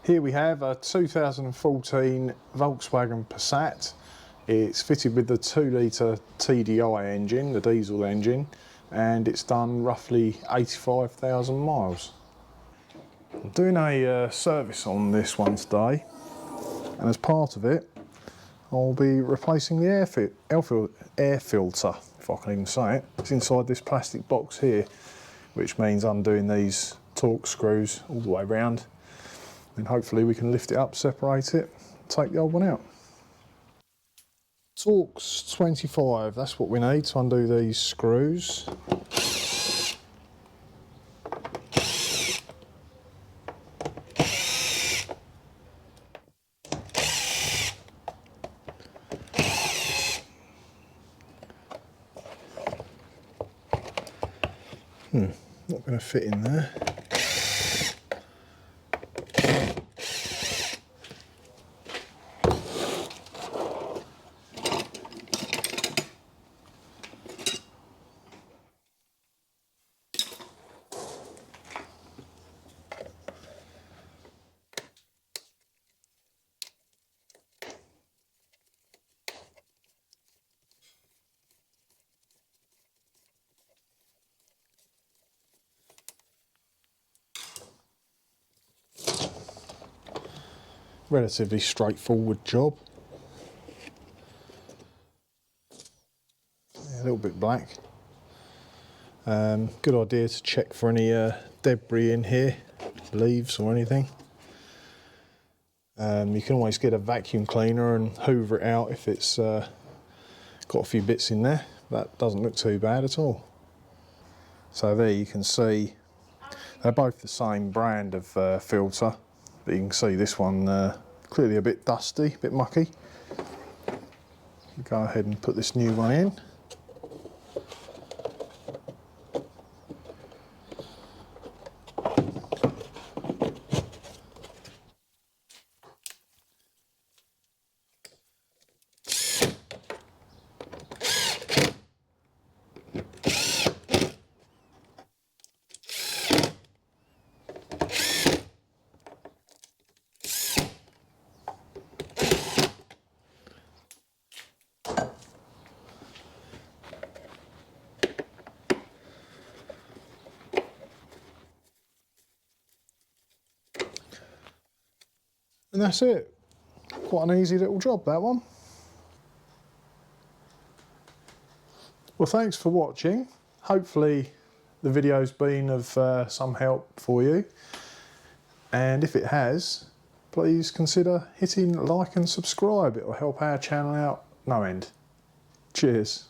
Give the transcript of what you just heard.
Here we have a 2014 Volkswagen Passat. It's fitted with the 2.0 TDi engine, the diesel engine, and it's done roughly 85,000 miles. I'm doing a service on this one today, and as part of it I'll be replacing the air filter, if I can even say it. It's inside this plastic box here, which means undoing these torque screws all the way around, and hopefully we can lift it up, separate it, take the old one out. Torque's 25, that's what we need to undo these screws. Not going to fit in there. Relatively straightforward job. Yeah, a little bit black. Good idea to check for any debris in here, leaves or anything. You can always get a vacuum cleaner and hoover it out if it's got a few bits in there. That doesn't look too bad at all. So there you can see they're both the same brand of filter, but you can see this one clearly a bit dusty, a bit mucky. Go ahead and put this new one in. And that's it. Quite an easy little job, that one. Well, thanks for watching. Hopefully the video's been of some help for you. And if it has, please consider hitting like and subscribe. It will help our channel out no end. Cheers.